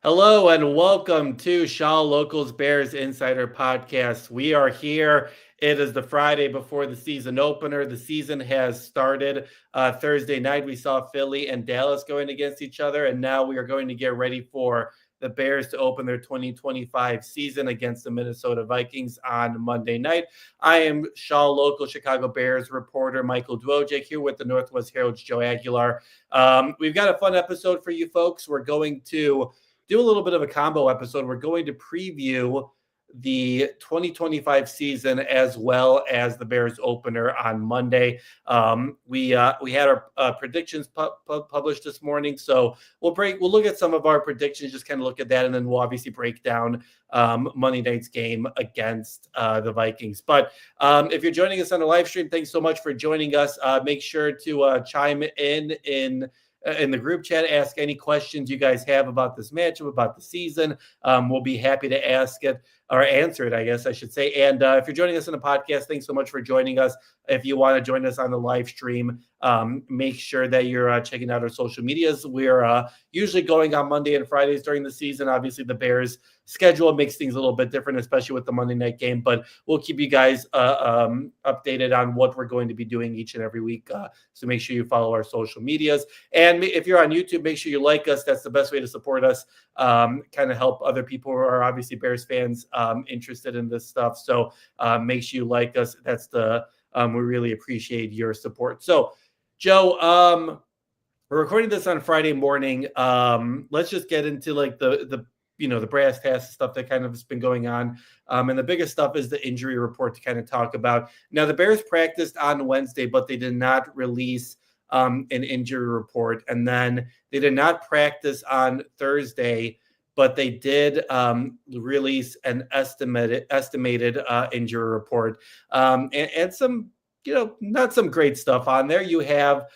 Hello and welcome to Shaw Locals Bears Insider Podcast. We are here. It is the Friday before the season opener. The season has started. Thursday night, we saw Philly and Dallas going against each other, and now we are going to get ready for the Bears to open their 2025 season against the Minnesota Vikings on Monday night. I am Shaw Local Chicago Bears reporter Michael Dwojak here with the Northwest Herald's Joe Aguilar. We've got a fun episode for you folks. We're going to do a little bit of a combo episode. We're going to preview the 2025 season as well as the Bears opener on Monday. We had our predictions published this morning, so we'll look at some of our predictions, just kind of look at that, and then we'll obviously break down Monday night's game against the Vikings. But if you're joining us on the live stream, thanks so much for joining us. Make sure to chime in the group chat, ask any questions you guys have about this matchup, about the season. We'll be happy to ask it or answer it, I guess I should say. And if you're joining us on the podcast, thanks so much for joining us. If you want to join us on the live stream, make sure that you're checking out our social medias. We're usually going on Monday and Fridays during the season. Obviously, the Bears schedule makes things a little bit different, especially with the Monday night game. But we'll keep you guys updated on what we're going to be doing each and every week. So make sure you follow our social medias. And if you're on YouTube, make sure you like us. That's the best way to support us. Kind of help other people who are obviously Bears fans interested in this stuff. So make sure you like us. That's we really appreciate your support. So, Joe, we're recording this on Friday morning. Let's just get into like the brass tacks stuff that kind of has been going on. And the biggest stuff is the injury report to kind of talk about. Now, the Bears practiced on Wednesday, but they did not release an injury report. And then they did not practice on Thursday, but they did release an estimated injury report and some, not some great stuff on there. You have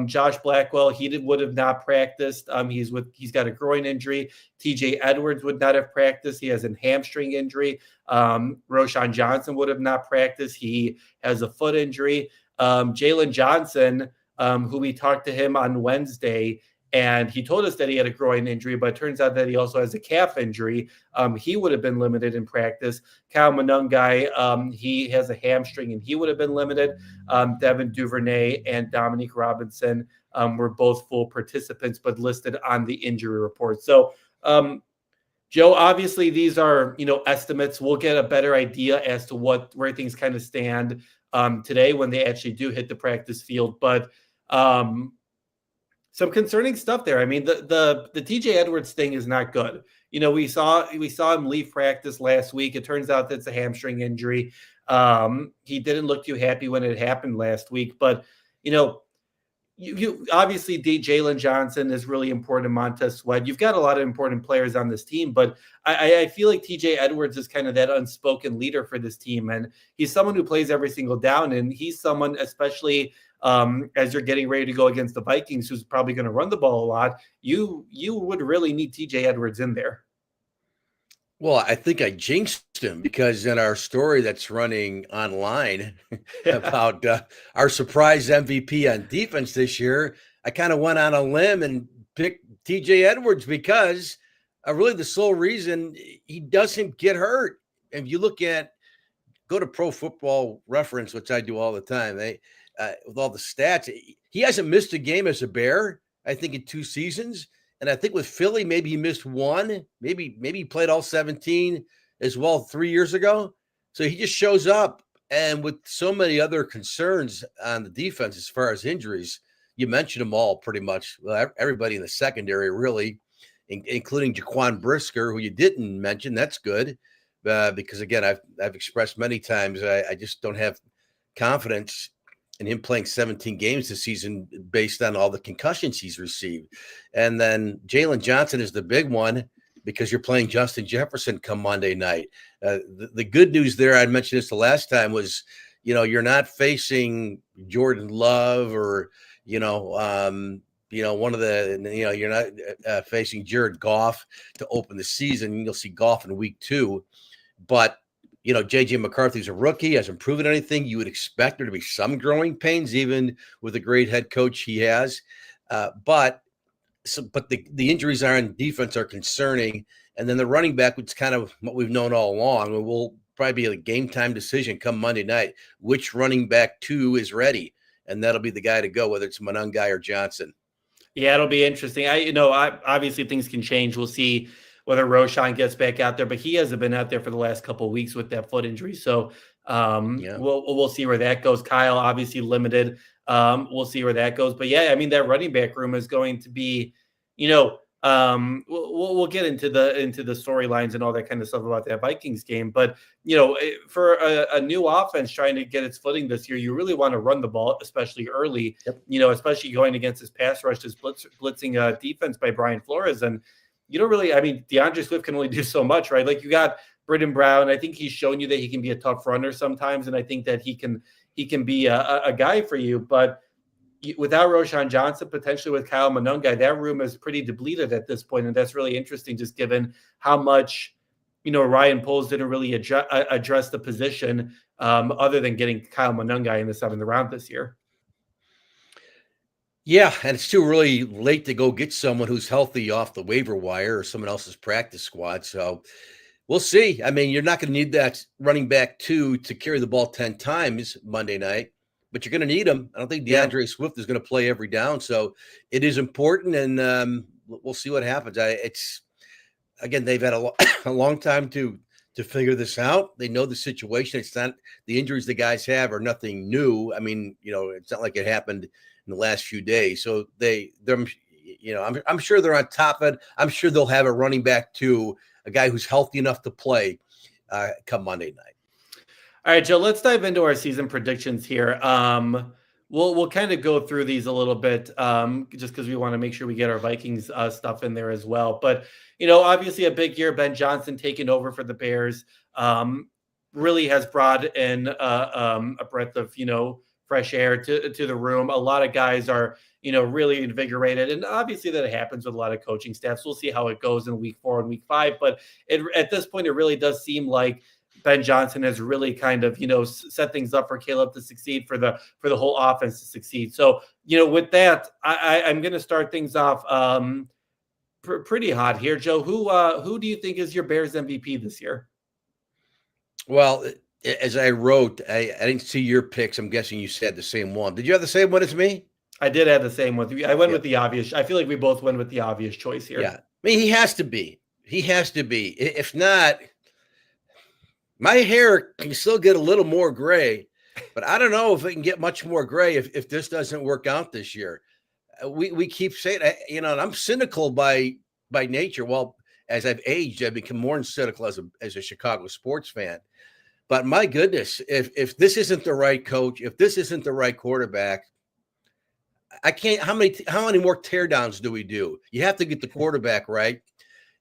Josh Blackwell. He would have not practiced. He's got a groin injury. TJ Edwards would not have practiced. He has a hamstring injury. Roschon Johnson would have not practiced. He has a foot injury. Jalen Johnson, who we talked to him on Wednesday, and he told us that he had a groin injury, but it turns out that he also has a calf injury. He would have been limited in practice. Kyle Monungai, he has a hamstring, and he would have been limited. Devin Duvernay and Dominique Robinson were both full participants, but listed on the injury report. So, Joe, obviously these are, estimates. We'll get a better idea as to where things kind of stand today when they actually do hit the practice field. But some concerning stuff there. I mean, the TJ Edwards thing is not good. We saw him leave practice last week. It turns out that's a hamstring injury. He didn't look too happy when it happened last week, but you obviously Jalen Johnson is really important. Montez Sweat. You've got a lot of important players on this team, but I feel like TJ Edwards is kind of that unspoken leader for this team, and he's someone who plays every single down, and he's someone, especially as you're getting ready to go against the Vikings, who's probably going to run the ball a lot, you would really need TJ Edwards in there. Well, I think I jinxed him because in our story that's running online about our surprise MVP on defense this year, I kind of went on a limb and picked TJ Edwards because really the sole reason he doesn't get hurt. If you go to Pro Football Reference, which I do all the time, with all the stats, he hasn't missed a game as a Bear, I think, in 2 seasons. And I think with Philly, maybe he missed 1. Maybe he played all 17 as well 3 years ago. So he just shows up. And with so many other concerns on the defense as far as injuries, you mentioned them all pretty much. Well, everybody in the secondary, really, including Jaquan Brisker, who you didn't mention. That's good because, again, I've expressed many times I just don't have confidence and him playing 17 games this season based on all the concussions he's received. And then Jalen Johnson is the big one because you're playing Justin Jefferson come Monday night. The good news there, I mentioned this the last time, was, you're not facing Jordan Love or, one of the, you're not facing Jared Goff to open the season. You'll see Goff in week 2. But J.J. McCarthy's a rookie, hasn't proven anything. You would expect there to be some growing pains, even with a great head coach he has. But but the injuries on defense are concerning. And then the running back, which is kind of what we've known all along, and will probably be a game time decision come Monday night, which running back 2 is ready. And that'll be the guy to go, whether it's Monangai or Johnson. Yeah, it'll be interesting. Obviously things can change. We'll see whether Roshan gets back out there, but he hasn't been out there for the last couple of weeks with that foot injury. So Yeah. we'll see where that goes. Kyle obviously limited. We'll see where that goes. But yeah, I mean that running back room is going to be, we'll get into the storylines and all that kind of stuff about that Vikings game. But for a new offense trying to get its footing this year, you really want to run the ball, especially early. Yep. Especially going against this pass rush, this blitzing defense by Brian Flores, and you don't really. I mean, DeAndre Swift can only do so much, right? Like you got Britton Brown. I think he's shown you that he can be a tough runner sometimes, and I think that he can be a guy for you, but without Roshan Johnson, potentially with Kyle Monangai, that room is pretty depleted at this point, and that's really interesting, just given how much Ryan Poles didn't really address the position, other than getting Kyle Monangai in the 7th round this year. Yeah, and it's too really late to go get someone who's healthy off the waiver wire or someone else's practice squad. So we'll see. I mean, you're not going to need that running back 2 to carry the ball 10 times Monday night, but you're going to need him. I don't think DeAndre Swift is going to play every down. So it is important, and we'll see what happens. Again, they've had a long time to figure this out. They know the situation. It's not the injuries the guys have are nothing new. I mean, it's not like it happened in the last few days. So I'm sure they're on top of it. I'm sure they'll have a running back 2, a guy who's healthy enough to play come Monday night. All right, Joe, let's dive into our season predictions here. We'll kind of go through these a little bit, just because we want to make sure we get our Vikings stuff in there as well. But, obviously a big year, Ben Johnson taking over for the Bears, really has brought in a breath of, fresh air to the room. A lot of guys are, really invigorated. And obviously that happens with a lot of coaching staffs. We'll see how it goes in week 4 and week 5. But at this point, it really does seem like Ben Johnson has really kind of, set things up for Caleb to succeed, for the whole offense to succeed. So, with that, I'm going to start things off pretty hot here. Joe, who do you think is your Bears MVP this year? Well, as I wrote, I didn't see your picks. I'm guessing you said the same one. Did you have the same one as me? I did have the same one. I went with the obvious. I feel like we both went with the obvious choice here. Yeah. I mean, he has to be. If not, my hair can still get a little more gray, but I don't know if it can get much more gray if this doesn't work out this year. We keep saying, and I'm cynical by nature. Well, as I've aged, I've become more cynical as a Chicago sports fan. But my goodness, if this isn't the right coach, if this isn't the right quarterback, I can't. How many more teardowns do we do? You have to get the quarterback right.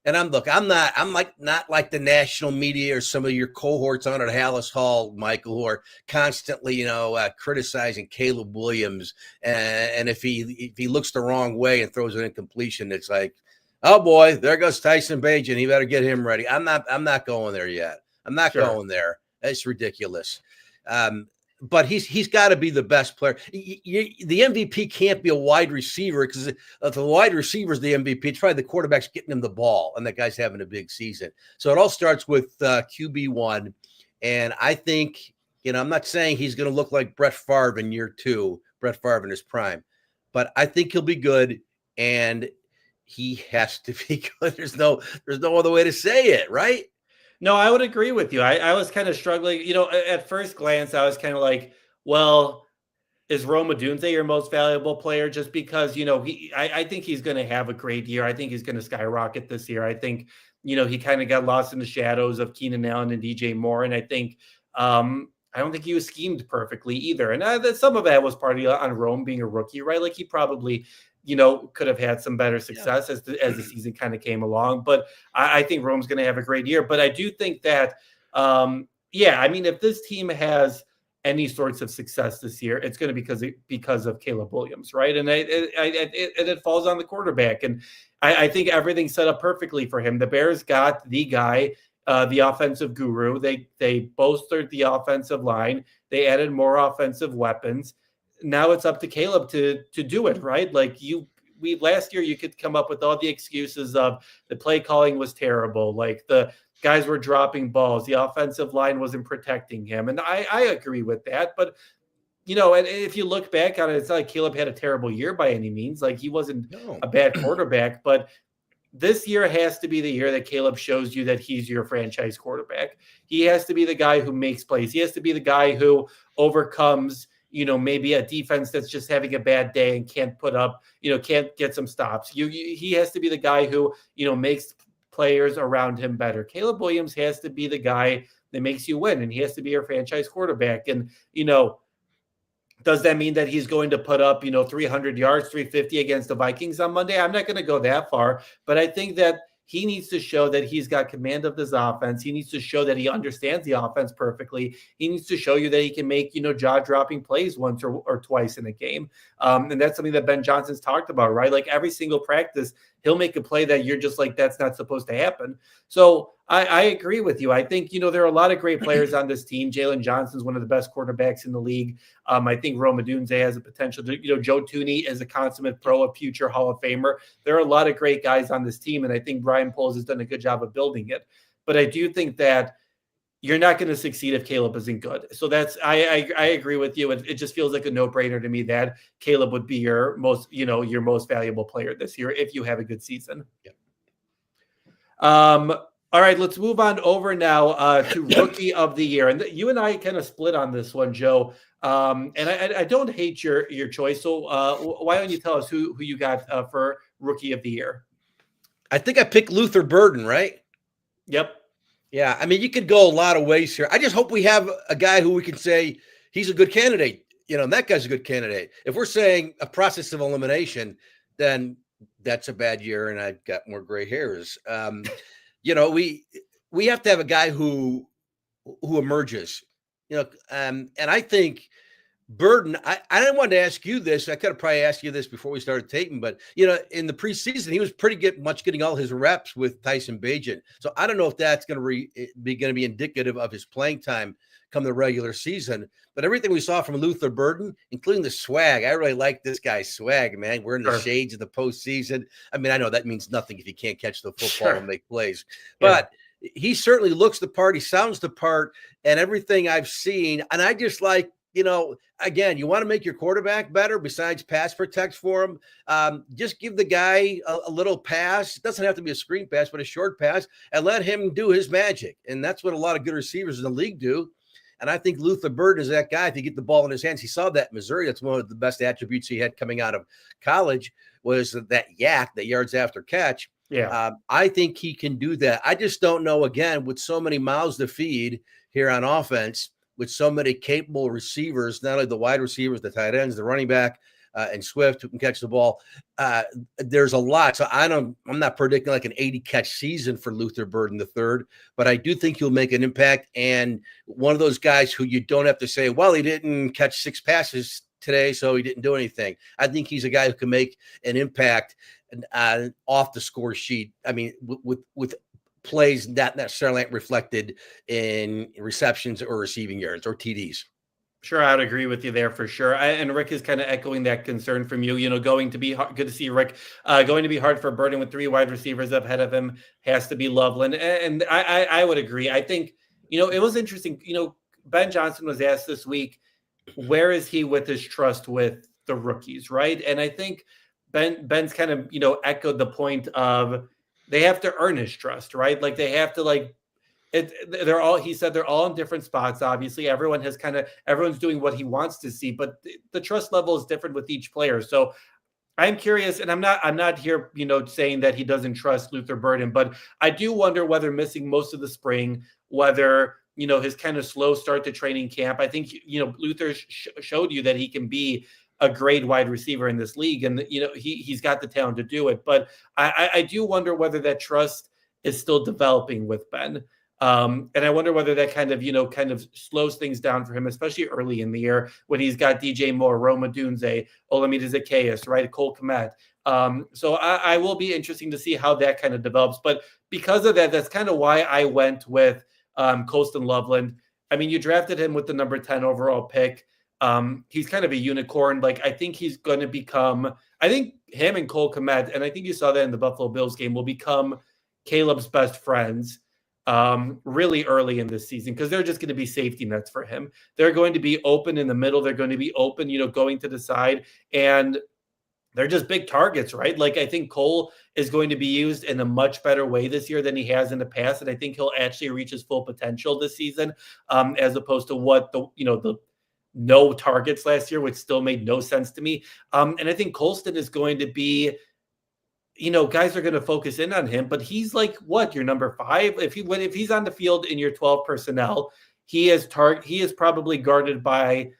And I'm not like the national media or some of your cohorts on at Hallis Hall, Michael, who are constantly, criticizing Caleb Williams. And if he looks the wrong way and throws an incompletion, it's like, oh boy, there goes Tyson Bagent. He better get him ready. I'm not going there yet. I'm not going there. That's ridiculous. But he's got to be the best player. The MVP can't be a wide receiver, because if the wide receiver is the MVP, it's probably the quarterback's getting him the ball, and that guy's having a big season. So it all starts with QB1. And I think, I'm not saying he's going to look like Brett Favre in year 2, Brett Favre in his prime, but I think he'll be good, and he has to be good. There's no other way to say it, right? No, I would agree with you. I was kind of struggling. At first glance, I was kind of like, well, is Rome Odunze your most valuable player? Just because, I think he's going to have a great year. I think he's going to skyrocket this year. I think, he kind of got lost in the shadows of Keenan Allen and DJ Moore. And I think, I don't think he was schemed perfectly either. And some of that was partly on Rome being a rookie, right? Like he probably could have had some better success as the season kind of came along. But I think Rome's going to have a great year. But I do think that, if this team has any sorts of success this year, it's going to be because of Caleb Williams, right? And it falls on the quarterback. And I think everything's set up perfectly for him. The Bears got the guy, the offensive guru. They bolstered the offensive line. They added more offensive weapons. Now it's up to Caleb to do it, right? Like we last year you could come up with all the excuses of the play calling was terrible, like the guys were dropping balls, the offensive line wasn't protecting him, and I agree with that. But and if you look back on it, it's not like Caleb had a terrible year by any means. Like he wasn't No. a bad quarterback, but this year has to be the year that Caleb shows you that he's your franchise quarterback. He has to be the guy who makes plays. He has to be the guy who overcomes, maybe a defense that's just having a bad day and can't put up, can't get some stops. He has to be the guy who, makes players around him better. Caleb Williams has to be the guy that makes you win, and he has to be your franchise quarterback. And, does that mean that he's going to put up, 300 yards, 350 against the Vikings on Monday? I'm not going to go that far, but I think that he needs to show that he's got command of this offense. He needs to show that he understands the offense perfectly. He needs to show you that he can make, jaw-dropping plays once or twice in a game. And that's something that Ben Johnson's talked about, right? Like every single practice, he'll make a play that you're just like, that's not supposed to happen. So I agree with you. I think, there are a lot of great players on this team. Jalen Johnson's one of the best quarterbacks in the league. I think Rome Odunze has a potential to, Joe Thuney is a consummate pro, a future Hall of Famer. There are a lot of great guys on this team, and I think Brian Poles has done a good job of building it. But I do think that you're not going to succeed if Caleb isn't good. So I agree with you. It just feels like a no-brainer to me that Caleb would be your most valuable player this year if you have a good season. Yeah. All right, let's move on over now to Rookie of the Year. And you and I kind of split on this one, Joe. And I don't hate your choice. So why don't you tell us who you got for Rookie of the Year? I think I picked Luther Burden, right? Yep. Yeah, I mean, you could go a lot of ways here. I just hope we have a guy who we can say he's a good candidate, and that guy's a good candidate. If we're saying a process of elimination, then that's a bad year, and I've got more gray hairs. We have to have a guy who emerges, and I think Burden, I didn't want to ask you this. I could have probably asked you this before we started taping, but in the preseason, he was pretty much getting all his reps with Tyson Bagent. So I don't know if that's going to be indicative of his playing time come the regular season. But everything we saw from Luther Burden, including the swag, I really like this guy's swag, man. We're in the shades of the postseason. I mean, I know that means nothing if you can't catch the football and make plays, but he certainly looks the part. He sounds the part, and everything I've seen, and I just like. Again, you want to make your quarterback better besides pass protect for him. Just give the guy a little pass. It doesn't have to be a screen pass, but a short pass, and let him do his magic. And that's what a lot of good receivers in the league do. And I think Luther Burden is that guy. If you get the ball in his hands, he saw that in Missouri. That's one of the best attributes he had coming out of college was that yak, that yards after catch. Yeah. I think he can do that. I just don't know, again, with so many mouths to feed here on offense, with so many capable receivers, not only the wide receivers, the tight ends, the running back, and Swift who can catch the ball. There's a lot. So I'm not predicting like an 80 catch season for Luther Burden III, but I do think he'll make an impact. And one of those guys who you don't have to say, well, he didn't catch 6 passes today, so he didn't do anything. I think he's a guy who can make an impact off the score sheet. I mean, with plays not necessarily reflected in receptions or receiving yards or TDs. Sure, I'd agree with you there for sure. And Rick is kind of echoing that concern from you. Going to be hard, good to see Rick. Going to be hard for Burden with 3 wide receivers ahead of him has to be Loveland, and I would agree. I think it was interesting. Ben Johnson was asked this week, where is he with his trust with the rookies, right? And I think Ben's kind of echoed the point of they have to earn his trust, right? Like they have to he said they're all in different spots. Obviously, everyone's doing what he wants to see, but the trust level is different with each player. So I'm curious, and I'm not here, saying that he doesn't trust Luther Burden, but I do wonder whether missing most of the spring, whether his kind of slow start to training camp. I think Luther showed you that he can be a great wide receiver in this league, and he's got the talent to do it. But I do wonder whether that trust is still developing with Ben, and I wonder whether that kind of slows things down for him, especially early in the year when he's got DJ Moore, Rome Odunze, Olamide Zaccheaus, right, Cole Kmet. So I will be interesting to see how that kind of develops. But because of that, that's kind of why I went with Colston Loveland. I mean, you drafted him with the number 10 overall pick. He's kind of a unicorn. Like, I think he's going to become, I think him and Cole Kmet, and I think you saw that in the Buffalo Bills game, will become Caleb's best friends really early in this season because they're just going to be safety nets for him. They're going to be open in the middle. They're going to be open, going to the side. And they're just big targets, right? Like I think Cole is going to be used in a much better way this year than he has in the past, and I think he'll actually reach his full potential this season, as opposed to what the no targets last year, which still made no sense to me. And I think Colston is going to be, guys are going to focus in on him, but he's like what, your number 5? If he's on the field in your 12 personnel, he is probably guarded by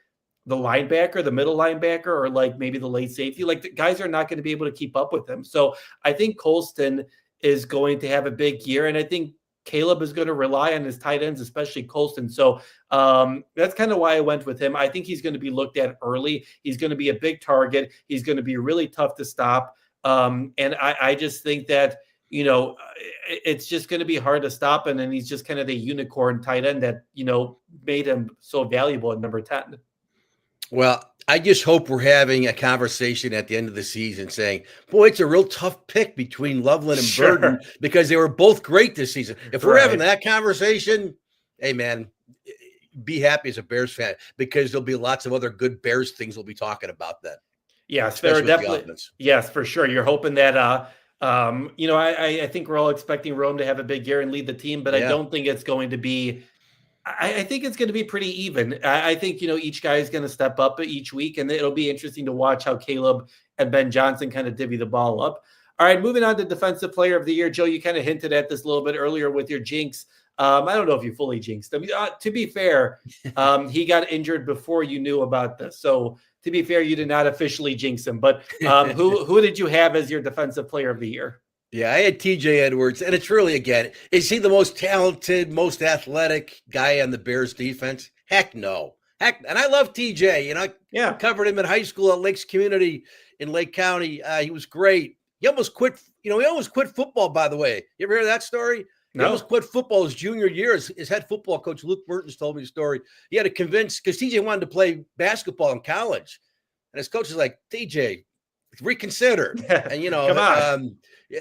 the linebacker, the middle linebacker, or like maybe the late safety. Like the guys are not going to be able to keep up with him. So I think Colston is going to have a big year, and I think Caleb is going to rely on his tight ends, especially Colston. So that's kind of why I went with him. I think he's going to be looked at early. He's going to be a big target. He's going to be really tough to stop. And I just think that, it's just going to be hard to stop. And then he's just kind of the unicorn tight end that, made him so valuable at number 10. Well, I just hope we're having a conversation at the end of the season saying, boy, it's a real tough pick between Loveland and Burden because they were both great this season. If we're having that conversation, hey, man, be happy as a Bears fan because there'll be lots of other good Bears things we'll be talking about then. Yes, there are definitely. Yes, for sure. You're hoping that, I think we're all expecting Rome to have a big year and lead the team, but I don't think it's going to be. I think it's going to be pretty even. I think, each guy is going to step up each week, and it'll be interesting to watch how Caleb and Ben Johnson kind of divvy the ball up. All right, moving on to Defensive Player of the Year. Joe, you kind of hinted at this a little bit earlier with your jinx. I don't know if you fully jinxed him. To be fair, he got injured before you knew about this. So to be fair, you did not officially jinx him. But who did you have as your Defensive Player of the Year? Yeah, I had TJ Edwards, and it's really, again, is he the most talented, most athletic guy on the Bears defense? Heck no. Heck, and I love TJ. I covered him in high school at Lakes Community in Lake County. He was great. He almost quit. He almost quit football, by the way. You ever hear that story? He almost quit football his junior year. His head football coach, Luke Mertens, told me the story. He had to convince, because TJ wanted to play basketball in college. And his coach was like, TJ, reconsider. And, come on.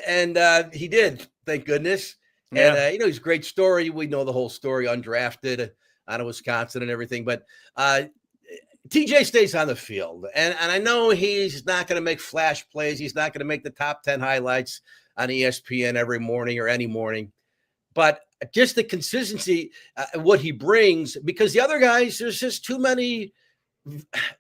And he did, thank goodness. Yeah. And, he's a great story. We know the whole story, undrafted out of Wisconsin and everything. But TJ stays on the field. And I know he's not going to make flash plays. He's not going to make the top 10 highlights on ESPN every morning or any morning. But just the consistency, what he brings, because the other guys, there's just too many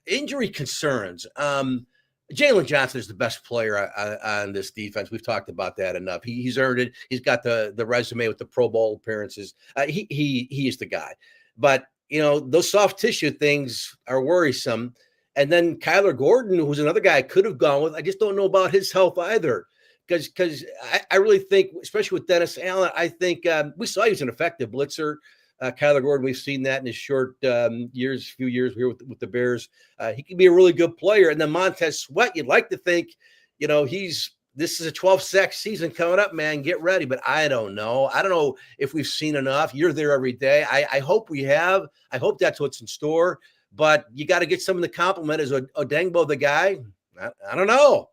injury concerns. Jalen Johnson is the best player on this defense. We've talked about that enough. He's earned it. He's got the resume with the Pro Bowl appearances. He is the guy. But, those soft tissue things are worrisome. And then Kyler Gordon, who's another guy I could have gone with. I just don't know about his health either. Because I really think, especially with Dennis Allen, I think we saw he was an effective blitzer. Kyler Gordon, we've seen that in his short few years here with the Bears. He can be a really good player. And then Montez Sweat, you'd like to think, this is a 12-sack season coming up, man. Get ready. But I don't know. I don't know if we've seen enough. You're there every day. I hope we have. I hope that's what's in store. But you got to get some of the compliment. Is Odengbo the guy? I don't know.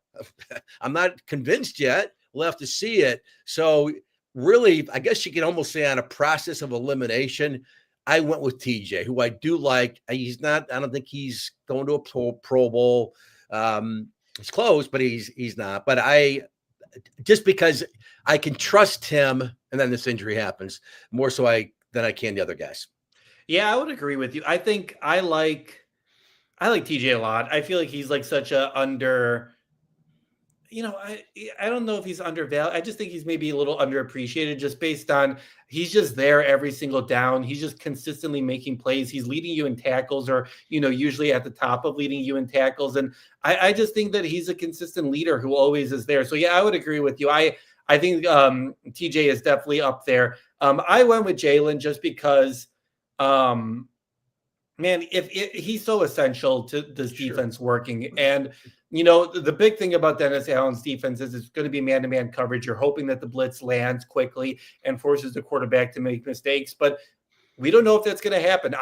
I'm not convinced yet. We'll have to see it. So really, I guess you can almost say on a process of elimination, I went with TJ, who I do like. He's not, I don't think he's going to a Pro Bowl. He's close, but he's not. But just because I can trust him, and then this injury happens, more so than I can the other guys. Yeah, I would agree with you. I think I like TJ a lot. I feel like he's like such a I don't know if he's undervalued. I just think he's maybe a little underappreciated just based on he's just there every single down. He's just consistently making plays. He's leading you in tackles or, usually at the top of leading you in tackles. And I just think that he's a consistent leader who always is there. So, yeah, I would agree with you. I think TJ is definitely up there. I went with Jalen just because, man, if he's so essential to this defense working. And, the big thing about Dennis Allen's defense is it's going to be man-to-man coverage. You're hoping that the blitz lands quickly and forces the quarterback to make mistakes, but we don't know if that's going to happen.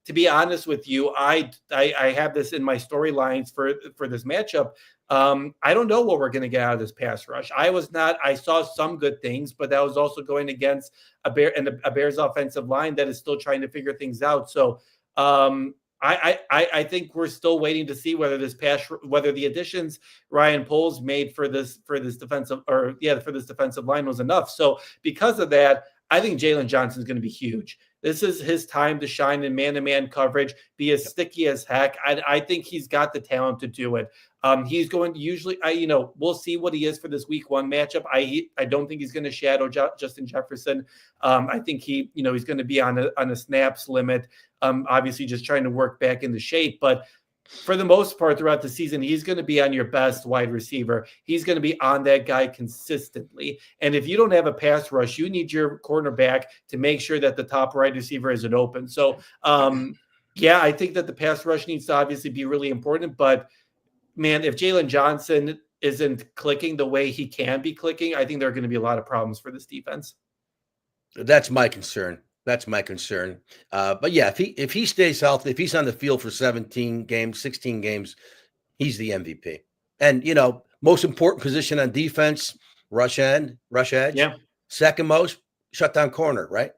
to be honest with you, I have this in my storylines for this matchup. I don't know what we're going to get out of this pass rush. I saw some good things, but that was also going against a Bears offensive line that is still trying to figure things out. So I think we're still waiting to see whether whether the additions Ryan Poles made for this defensive line was enough. So because of that, I think Jalen Johnson is going to be huge. This is his time to shine in man-to-man coverage, be as sticky as heck. I think he's got the talent to do it. He's going to usually, we'll see what he is for this week 1 matchup. I don't think he's going to shadow Justin Jefferson. I think he's going to be on a snaps limit. Obviously just trying to work back into shape, but for the most part throughout the season, he's going to be on your best wide receiver. He's going to be on that guy consistently. And if you don't have a pass rush, you need your cornerback to make sure that the top wide receiver isn't open. So, I think that the pass rush needs to obviously be really important. But, man, if Jalen Johnson isn't clicking the way he can be clicking, I think there are going to be a lot of problems for this defense. That's my concern. But yeah, if he stays healthy, if he's on the field for 17 games, 16 games, he's the MVP. And, most important position on defense, rush edge. Yeah. Second most, shutdown corner, right?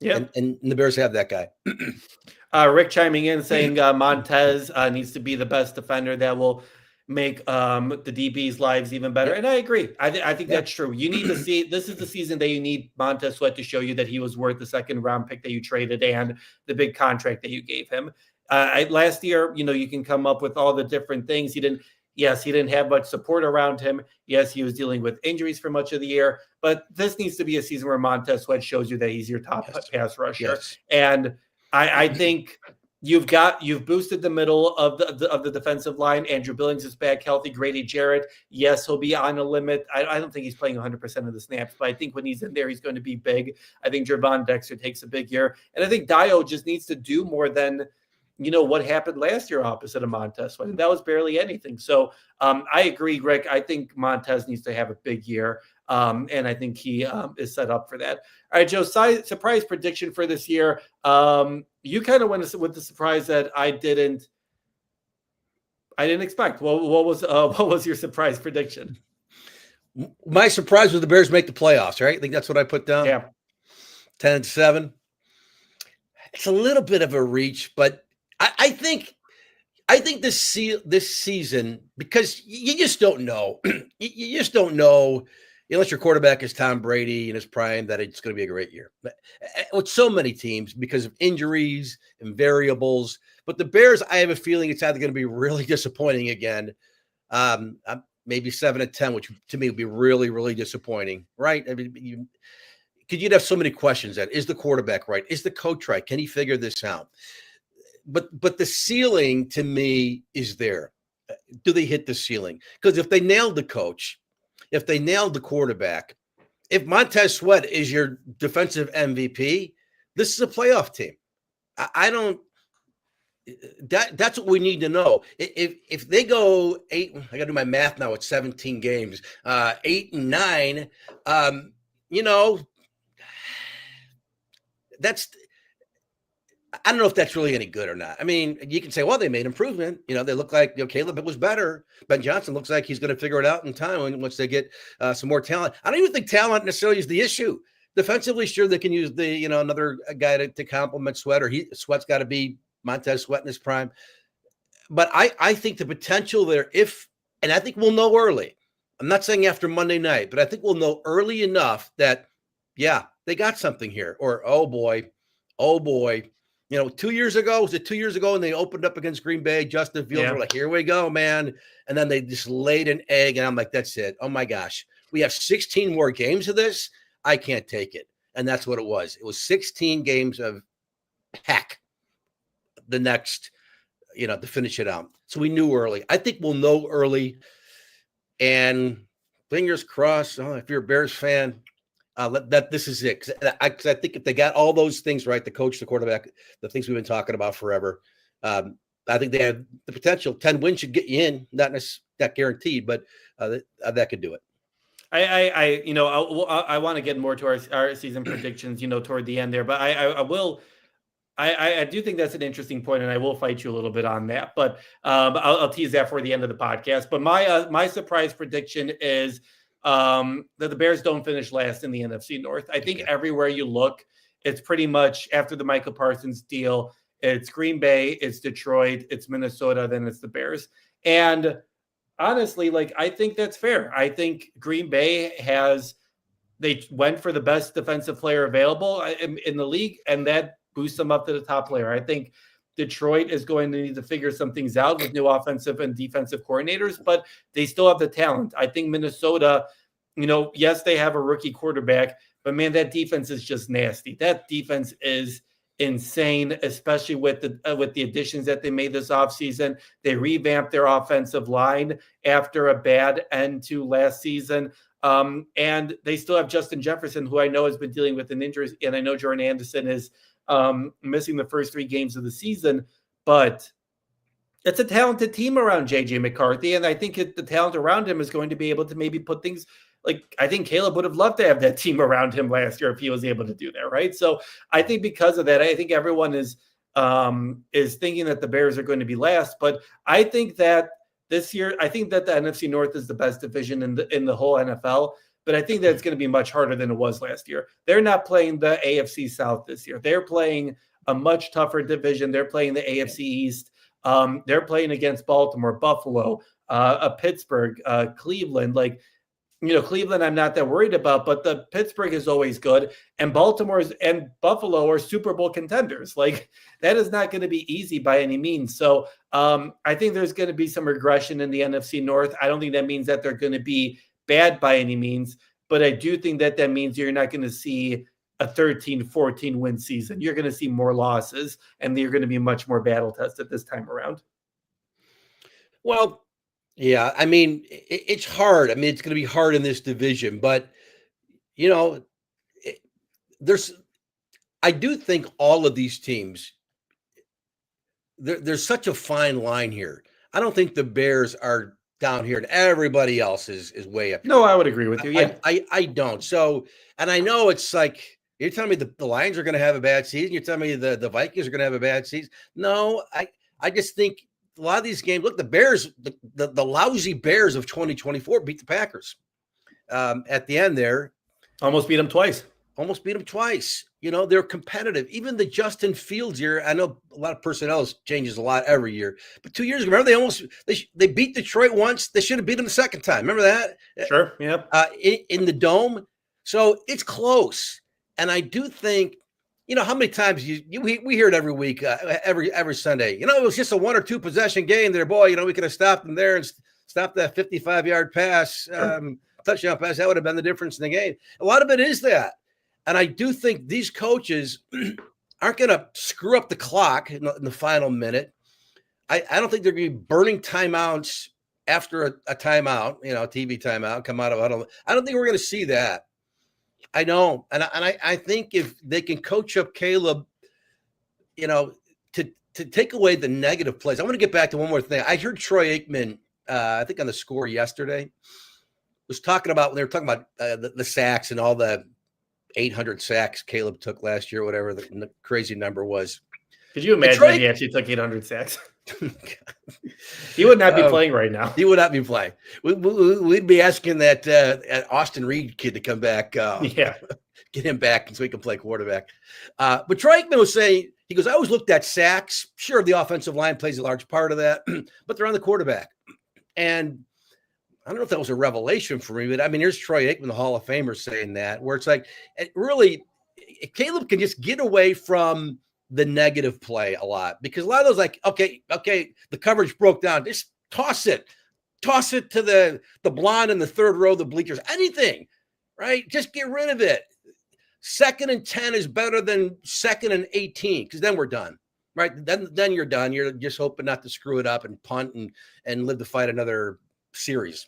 Yeah. And the Bears have that guy. Rick chiming in saying Montez needs to be the best defender that will make the DB's lives even better. And I agree. I think that's true. You need to see, this is the season that you need Montez Sweat to show you that he was worth the 2nd round pick that you traded and the big contract that you gave him. Last year, you can come up with all the different things. He didn't have much support around him. Yes, he was dealing with injuries for much of the year, but this needs to be a season where Montez Sweat shows you that he's your top pass rusher. Yes. And I think you've boosted the middle of the defensive line. Andrew Billings is back healthy. Grady Jarrett, yes, he'll be on a limit. I don't think he's playing 100% of the snaps, but I think when he's in there, he's going to be big. I think Gervon Dexter takes a big year. And I think Dio just needs to do more than, what happened last year opposite of Montez. And that was barely anything. So I agree, Rick. I think Montez needs to have a big year. And I think he is set up for that. All right, Joe, surprise prediction for this year. You kind of went with the surprise that I didn't expect. What was your surprise prediction? My surprise was the Bears make the playoffs, right? I think that's what I put down. Yeah. 10-7. It's a little bit of a reach, but I think this season, because you just don't know. You just don't know, unless your quarterback is Tom Brady in his prime, that it's going to be a great year. With so many teams because of injuries and variables. But the Bears, I have a feeling it's either going to be really disappointing again. Maybe 7-10, which to me would be really, really disappointing, right? I mean, you'd have so many questions. Is the quarterback right? Is the coach right? Can he figure this out? But the ceiling to me is there. Do they hit the ceiling? Because if they nailed the coach, if they nailed the quarterback, if Montez Sweat is your defensive MVP, this is a playoff team. That's what we need to know. If they go 8, I got to do my math now. It's 17 games, 8-9. I don't know if that's really any good or not. I mean, you can say, well, they made improvement. They look like Caleb was better. Ben Johnson looks like he's going to figure it out in time once they get some more talent. I don't even think talent necessarily is the issue. Defensively, sure, they can use another guy to complement Sweat, or Sweat's got to be Montez Sweat in his prime. But I think the potential there, and I think we'll know early. I'm not saying after Monday night, but I think we'll know early enough that, yeah, they got something here. Or, oh boy. 2 years ago, was it 2 years ago, and they opened up against Green Bay? Justin Fields were like, here we go, man. And then they just laid an egg, and I'm like, that's it. Oh my gosh. We have 16 more games of this. I can't take it. And that's what it was. It was 16 games of heck. The next, to finish it out. So we knew early. I think we'll know early. And fingers crossed, if you're a Bears fan, that this is it. Because I think if they got all those things right, the coach, the quarterback, the things we've been talking about forever, I think they have the potential. 10 wins should get you in, not guaranteed, but that could do it. I want to get more to our season predictions, toward the end there, but I will I do think that's an interesting point, and I will fight you a little bit on that. But I'll tease that for the end of the podcast. But my surprise prediction is that the Bears don't finish last in the NFC North. I think everywhere you look, it's pretty much after the Michael Parsons deal. It's Green Bay, it's Detroit, it's Minnesota, then it's the Bears. And honestly, like I think that's fair. I think Green Bay they went for the best defensive player available in the league, and that boosts them up to the top layer. I think Detroit is going to need to figure some things out with new offensive and defensive coordinators, but they still have the talent. I think Minnesota, yes, they have a rookie quarterback, but man, that defense is just nasty. That defense is insane, especially with the additions that they made this offseason. They revamped their offensive line after a bad end to last season. And they still have Justin Jefferson, who I know has been dealing with an injury, and I know Jordan Anderson is missing the first 3 games of the season, but it's a talented team around JJ McCarthy, and I think the talent around him is going to be able to maybe put things like I think Caleb would have loved to have that team around him last year if he was able to do that, right? So I think because of that, I think everyone is thinking that the Bears are going to be last, but I think that this year, I think that the NFC North is the best division in the whole NFL, but I think that it's going to be much harder than it was last year. They're not playing the AFC South this year. They're playing a much tougher division. They're playing the AFC East. They're playing against Baltimore, Buffalo, Pittsburgh, Cleveland. Cleveland I'm not that worried about, but the Pittsburgh is always good. And Baltimore's and Buffalo are Super Bowl contenders. Like that is not going to be easy by any means. So I think there's going to be some regression in the NFC North. I don't think that means that they're going to be bad by any means, but I do think that means you're not going to see a 13-14 win season. You're going to see more losses, and you're going to be much more battle tested this time around. Well, yeah, I mean, it's hard. I mean, it's going to be hard in this division, but I do think all of these teams, there's such a fine line here. I don't think the Bears are down here and everybody else is way up. No, I would agree with you. Yeah, I don't. So, and I know it's like, you're telling me the Lions are going to have a bad season. You're telling me the Vikings are going to have a bad season. No, I just think a lot of these games, look, the Bears, the lousy Bears of 2024 beat the Packers at the end there. Almost beat them twice. They're competitive. Even the Justin Fields year, I know a lot of personnel changes a lot every year, but 2 years ago, remember they beat Detroit once. They should have beat them the second time. Remember that? Sure. Yeah. In the Dome. So it's close. And I do think, how many times we hear it every week, every Sunday, it was just a 1 or 2 possession game there, boy, we could have stopped them there and stopped that 55-yard pass, touchdown pass. That would have been the difference in the game. A lot of it is that. And I do think these coaches aren't going to screw up the clock in the final minute. I don't think they're going to be burning timeouts after a timeout, TV timeout, come out of huddle. I don't think we're going to see that. I know. And I think if they can coach up Caleb, to take away the negative plays. I want to get back to one more thing. I heard Troy Aikman, I think on the Score yesterday, was talking about when they were talking about the sacks and all the 800 sacks Caleb took last year, whatever the crazy number was. Could you imagine if he actually took 800 sacks? He would not be playing right now. He would not be playing. We'd be asking that Austin Reed kid to come back. Get him back so he can play quarterback. But Troy Aikman was saying, he goes, I always looked at sacks. Sure, the offensive line plays a large part of that, but they're on the quarterback. And I don't know if that was a revelation for me, but I mean, here's Troy Aikman, the Hall of Famer, saying that, where it's like, really, Caleb can just get away from the negative play a lot, because a lot of those, like, okay, the coverage broke down. Just toss it to the blonde in the third row of the bleachers, anything, right? Just get rid of it. 2nd and 10 is better than 2nd and 18, because then we're done, right? Then you're done. You're just hoping not to screw it up and punt and live to fight another series.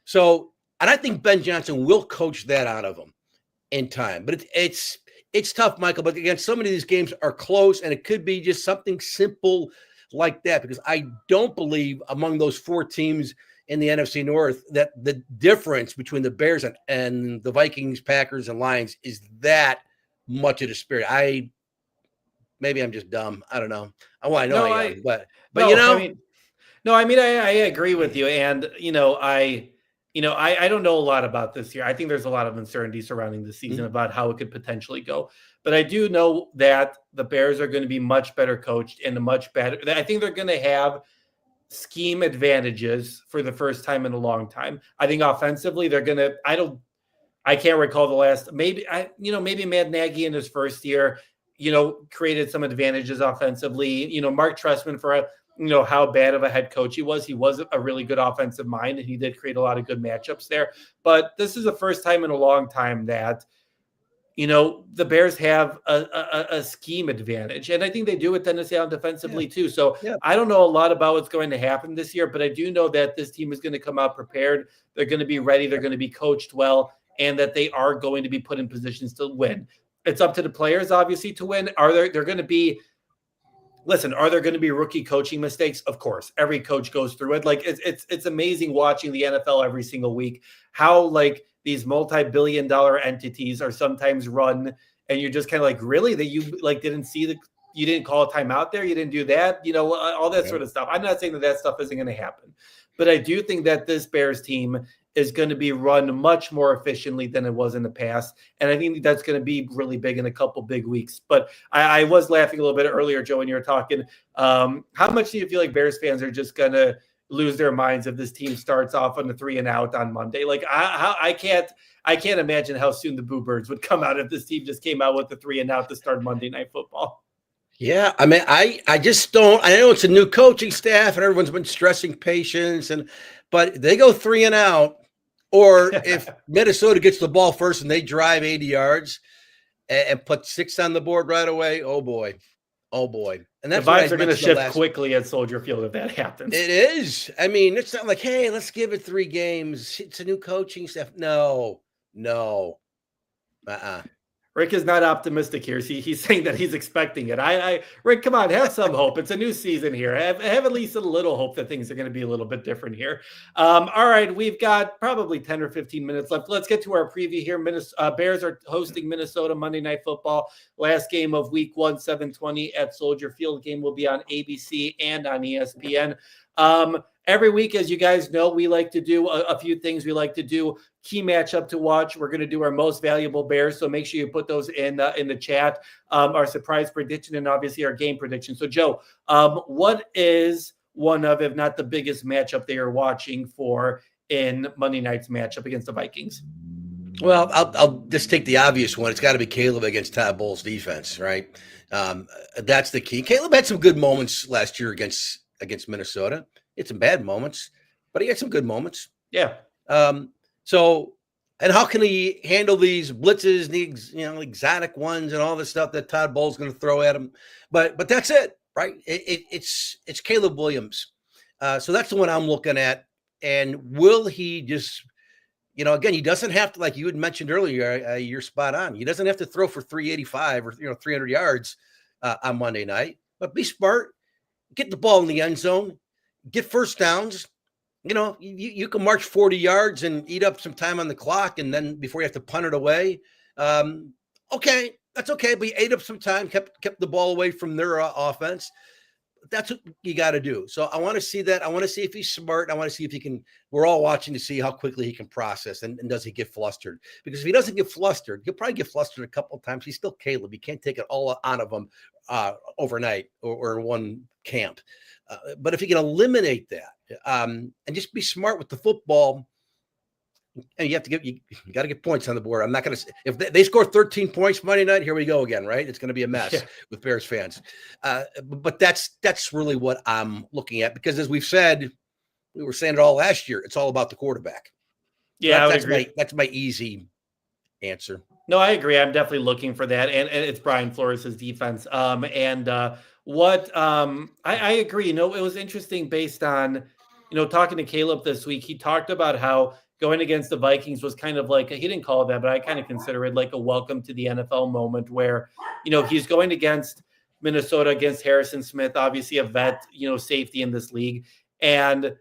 So, and I think Ben Johnson will coach that out of him in time. But it's tough, Michael. But again, so many of these games are close, and it could be just something simple like that, because I don't believe among those 4 teams in the NFC North that the difference between the Bears and the Vikings, Packers, and Lions is that much of a disparity. maybe I'm just dumb. I don't know. Well, I know I No, am, but you no, I know, mean, no, I mean, I agree with you. And, I don't know a lot about this year. I think there's a lot of uncertainty surrounding the season mm, about how it could potentially go. But I do know that the Bears are going to be much better coached and much better. I think they're going to have scheme advantages for the first time in a long time. I think offensively, they're going to, I can't recall the last, maybe Matt Nagy in his first year, created some advantages offensively. Mark Trestman for how bad of a head coach he was. He was a really good offensive mind, and he did create a lot of good matchups there. But this is the first time in a long time that the Bears have a scheme advantage. And I think they do with Tennessee on defensively too. So yeah, I don't know a lot about what's going to happen this year, but I do know that this team is going to come out prepared. They're going to be ready. They're going to be coached well, and that they are going to be put in positions to win. It's up to the players, obviously, to win. They're going to be, listen, are there going to be rookie coaching mistakes? Of course, every coach goes through it. Like it's amazing watching the NFL every single week, how like these multi-billion-dollar entities are sometimes run, and you're just kind of like, really, that you like you didn't call a timeout there, you didn't do that, all that yeah. sort of stuff. I'm not saying that stuff isn't going to happen, but I do think that this Bears team is going to be run much more efficiently than it was in the past. And I think that's going to be really big in a couple big weeks. But I was laughing a little bit earlier, Joe, when you were talking. How much do you feel like Bears fans are just going to lose their minds if this team starts off on the 3-and-out on Monday? Like I can't imagine how soon the Boo Birds would come out if this team just came out with the 3-and-out to start Monday Night Football. Yeah, I mean, I just don't. I know it's a new coaching staff, and everyone's been stressing patience, but they go 3-and-out, or if Minnesota gets the ball first and they drive 80 yards and put 6 on the board right away, oh boy, and that's the what vibes I are going to mentioned shift quickly at Soldier Field if that happens. It is. I mean, it's not like, hey, let's give it 3 games. It's a new coaching staff. No. Rick is not optimistic here. He's saying that he's expecting it. Rick, come on, have some hope. It's a new season here. Have at least a little hope that things are going to be a little bit different here. All right, we've got probably 10 or 15 minutes left. Let's get to our preview here. Bears are hosting Minnesota Monday Night Football. Last game of Week 1, 7:20 at Soldier Field. Game will be on ABC and on ESPN. Every week, as you guys know, we like to do a few things. We like to do key matchup to watch. We're going to do our most valuable Bears, so make sure you put those in the chat. Our surprise prediction and obviously our game prediction. So, Joe, what is one of, if not the biggest matchup they are watching for in Monday night's matchup against the Vikings? Well, I'll just take the obvious one. It's got to be Caleb against Todd Bowles' defense, right? That's the key. Caleb had some good moments last year against Minnesota. He had some bad moments, but he had some good moments. Yeah. So, and how can he handle these blitzes, these exotic ones, and all the stuff that Todd Bowles going to throw at him? But that's it, right? It's Caleb Williams. So that's the one I'm looking at. And will he just, again, he doesn't have to, like you had mentioned earlier, you're spot on. He doesn't have to throw for 385 or 300 yards on Monday night. But be smart, get the ball in the end zone, get first downs. You can march 40 yards and eat up some time on the clock, and then before you have to punt it away. Okay, that's okay. But you ate up some time, kept the ball away from their offense. That's what you got to do. So I want to see that. I want to see if he's smart. I want to see if he can. We're all watching to see how quickly he can process and does he get flustered? Because if he doesn't get flustered, he'll probably get flustered a couple of times. He's still Caleb. You can't take it all out of him overnight or in one camp. But if you can eliminate that and just be smart with the football, and you got to get points on the board. I'm not going to, if they score 13 points Monday night, here we go again, right? It's going to be a mess with Bears fans. But that's really what I'm looking at, because as we've said, we were saying it all last year, it's all about the quarterback. Yeah, so that's my easy answer. No, I agree. I'm definitely looking for that. And it's Brian Flores' defense. I agree. It was interesting based on, talking to Caleb this week. He talked about how going against the Vikings was kind of like, he didn't call it that, but I kind of consider it like a welcome to the NFL moment where, he's going against Minnesota, against Harrison Smith, obviously a vet, safety in this league. And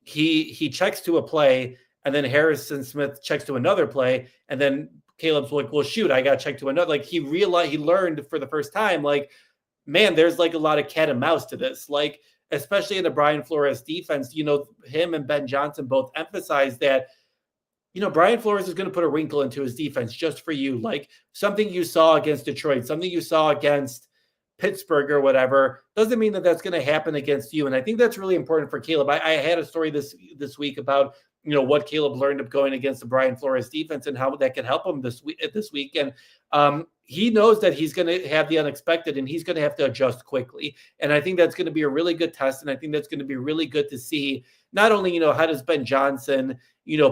he checks to a play, and then Harrison Smith checks to another play, and then Caleb's like, well, shoot, I got to check to another. Like he learned for the first time, like, man, there's like a lot of cat and mouse to this. Like, especially in the Brian Flores defense, him and Ben Johnson both emphasize that, Brian Flores is going to put a wrinkle into his defense just for you. Like something you saw against Detroit, something you saw against Pittsburgh or whatever, doesn't mean that that's going to happen against you. And I think that's really important for Caleb. I had a story this week about, what Caleb learned of going against the Brian Flores defense and how that could help him this week. And he knows that he's going to have the unexpected and he's going to have to adjust quickly. And I think that's going to be a really good test. And I think that's going to be really good to see not only, how does Ben Johnson,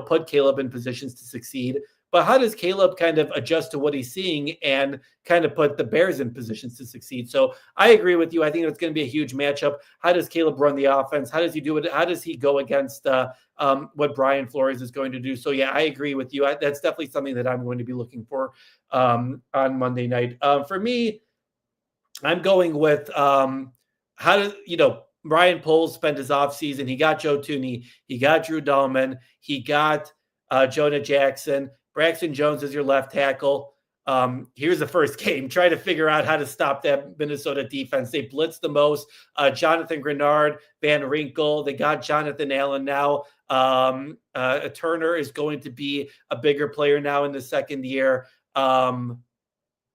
put Caleb in positions to succeed, but how does Caleb kind of adjust to what he's seeing and kind of put the Bears in positions to succeed? So I agree with you. I think it's going to be a huge matchup. How does Caleb run the offense? How does he do it? How does he go against what Brian Flores is going to do? So, yeah, I agree with you. That's definitely something that I'm going to be looking for on Monday night. For me, I'm going with Ryan Poles spent his offseason. He got Joe Thuney. He got Drew Dahlman. He got Jonah Jackson. Braxton Jones is your left tackle. Here's the first game. Try to figure out how to stop that Minnesota defense. They blitzed the most. Jonathan Grenard, Van Winkle. They got Jonathan Allen now. Turner is going to be a bigger player now in the second year. Man,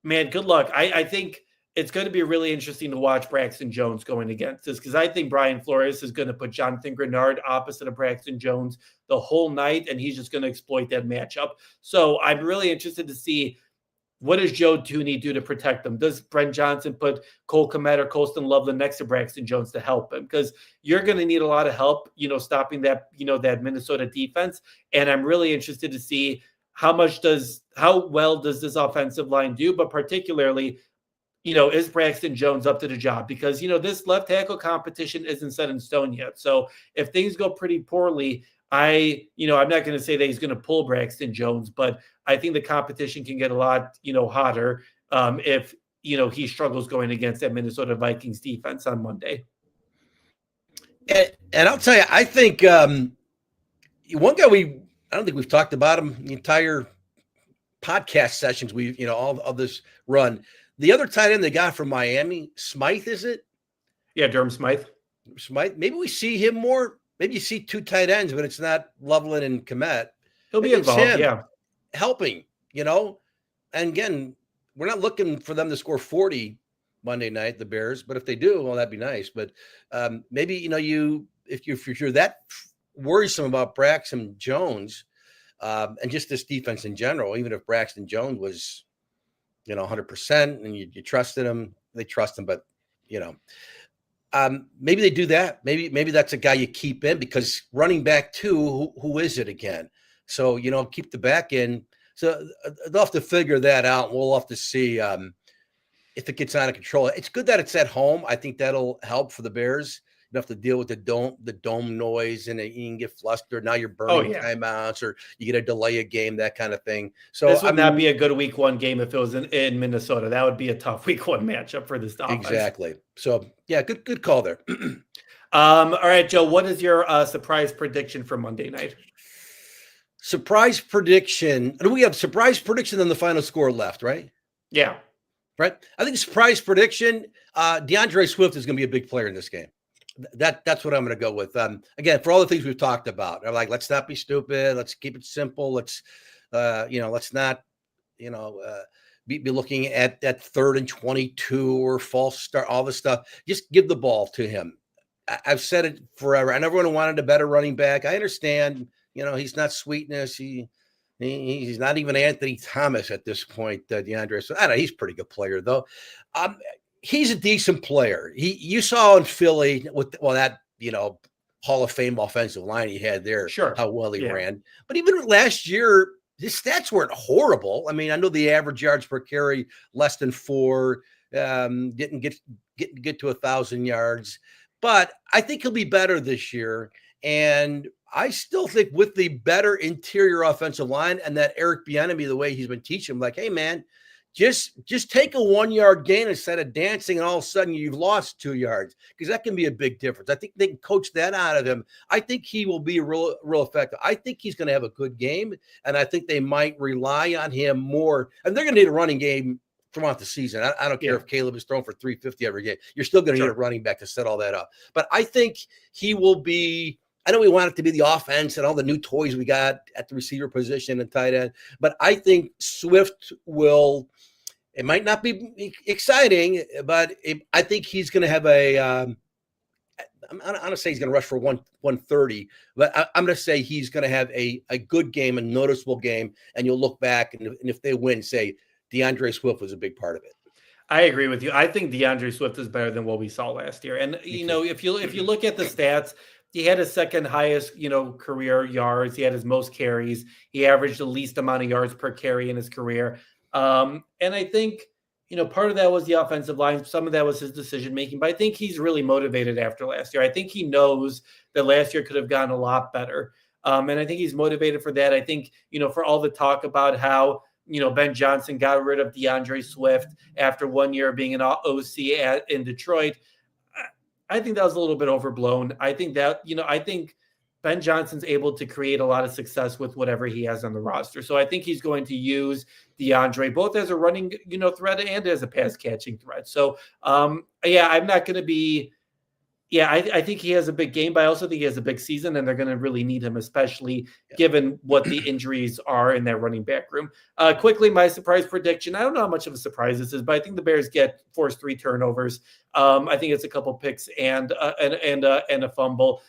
good luck. I think it's going to be really interesting to watch Braxton Jones going against this because I think Brian Flores is going to put Jonathan Grenard opposite of Braxton Jones the whole night, and he's just going to exploit that matchup. So I'm really interested to see what does Joe Thuney do to protect them? Does Brent Johnson put Cole Kmet or Colston Loveland next to Braxton Jones to help him? Because you're going to need a lot of help, stopping that, that Minnesota defense. And I'm really interested to see how well does this offensive line do, but particularly, is Braxton Jones up to the job? Because, this left tackle competition isn't set in stone yet. So if things go pretty poorly, I'm not going to say that he's going to pull Braxton Jones, but I think the competition can get a lot, hotter if, he struggles going against that Minnesota Vikings defense on Monday. And I'll tell you, I think one guy I don't think we've talked about him the entire podcast sessions all of this run. The other tight end they got from Miami, Smythe, is it? Yeah, Durham Smythe. Maybe we see him more. Maybe you see two tight ends, but it's not Loveland and Kmet. He'll be involved, yeah. Helping, And again, we're not looking for them to score 40 Monday night, the Bears. But if they do, well, that'd be nice. But maybe, if you're that worrisome about Braxton Jones and just this defense in general, even if Braxton Jones was, 100% and you trusted him, they trust him. But, maybe they do that. Maybe that's a guy you keep in because running back two, who is it again? So, keep the back in. So they'll have to figure that out. We'll have to see if it gets out of control. It's good that it's at home. I think that'll help for the Bears. You have to deal with the dome noise, and you can get flustered. Now you're burning timeouts, or you get a delay a game, that kind of thing. So this would not be a good week one game if it was in Minnesota. That would be a tough week one matchup for this offense. Exactly. So yeah, good call there. All right, Joe, what is your surprise prediction for Monday night? Surprise prediction. We have surprise prediction and the final score left, right? Yeah. Right. I think surprise prediction, DeAndre Swift is going to be a big player in this game. That's what I'm going to go with. Again, for all the things we've talked about, I'm like, let's not be stupid. Let's keep it simple. Let's not, be looking at that 3rd and 22 or false start, all this stuff. Just give the ball to him. I've said it forever. And everyone wanted a better running back. I understand, he's not sweetness. He's not even Anthony Thomas at this point, DeAndre. So I don't know. He's a pretty good player, though. He's a decent player. You saw in Philly with that Hall of Fame offensive line he had there. Sure, how well he ran. But even last year, his stats weren't horrible. I mean, I know the average yards per carry less than 4. Didn't get to 1,000 yards, but I think he'll be better this year. And I still think with the better interior offensive line and that Eric Bieniemy, the way he's been teaching him, like, hey man, just take a 1-yard gain instead of dancing, and all of a sudden you've lost 2 yards, because that can be a big difference. I think they can coach that out of him. I think he will be real effective. I think he's going to have a good game, and I think they might rely on him more. And they're going to need a running game throughout the season. I don't care Yeah. if Caleb is throwing for 350 every game. You're still going to need a running back to set all that up. But I think he will be. I know we want it to be the offense and all the new toys we got at the receiver position and tight end, but I think Swift will. It might not be exciting, but I think he's going to have a. I'm going to say he's going to rush for 130, but I'm going to say he's going to have a good game, a noticeable game, and you'll look back and if they win, say DeAndre Swift was a big part of it. I agree with you. I think DeAndre Swift is better than what we saw last year. And if you look at the stats, he had his second highest, career yards. He had his most carries. He averaged the least amount of yards per carry in his career. And I think, part of that was the offensive line. Some of that was his decision making. But I think he's really motivated after last year. I think he knows that last year could have gone a lot better. And I think he's motivated for that. I think, for all the talk about how Ben Johnson got rid of DeAndre Swift after 1 year being an OC in Detroit. I think that was a little bit overblown. I think Ben Johnson's able to create a lot of success with whatever he has on the roster. So I think he's going to use DeAndre both as a running, threat and as a pass catching threat. So, I'm not going to be. Yeah, I think he has a big game, but I also think he has a big season, and they're going to really need him, especially given what the injuries are in that running back room. Quickly, my surprise prediction. I don't know how much of a surprise this is, but I think the Bears force 3 turnovers. I think it's a couple picks and a fumble.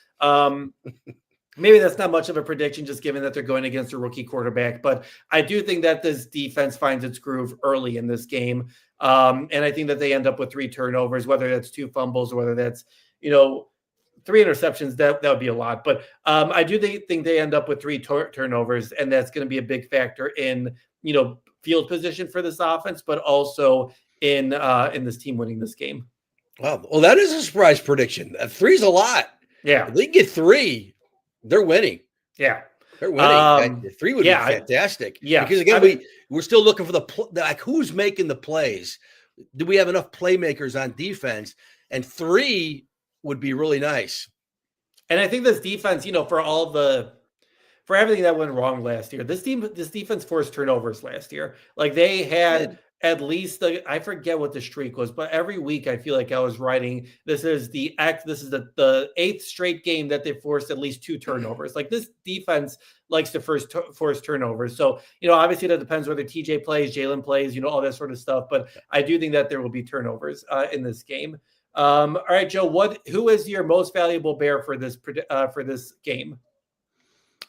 Maybe that's not much of a prediction, just given that they're going against a rookie quarterback. But I do think that this defense finds its groove early in this game. And I think that they end up with 3 turnovers, whether that's 2 fumbles or whether that's 3 interceptions. That would be a lot. But I do think they end up with 3 turnovers, and that's going to be a big factor in, field position for this offense, but also in this team winning this game. Wow. Well, that is a surprise prediction. 3's a lot. Yeah. If they get 3, they're winning. Yeah. They're winning. 3 would be fantastic. Yeah. Because again, we're still looking for who's making the plays. Do we have enough playmakers on defense? And 3 would be really nice. And I think this defense, for everything that went wrong last year, this defense forced turnovers last year. Like they had at least I forget what the streak was, but every week I feel like I was writing, this is the 8th straight game that they forced at least 2 turnovers. Like this defense likes to force turnovers. So, obviously that depends whether TJ plays, Jalen plays, all that sort of stuff. But I do think that there will be turnovers in this game. All right, Joe, who is your most valuable Bear for this game?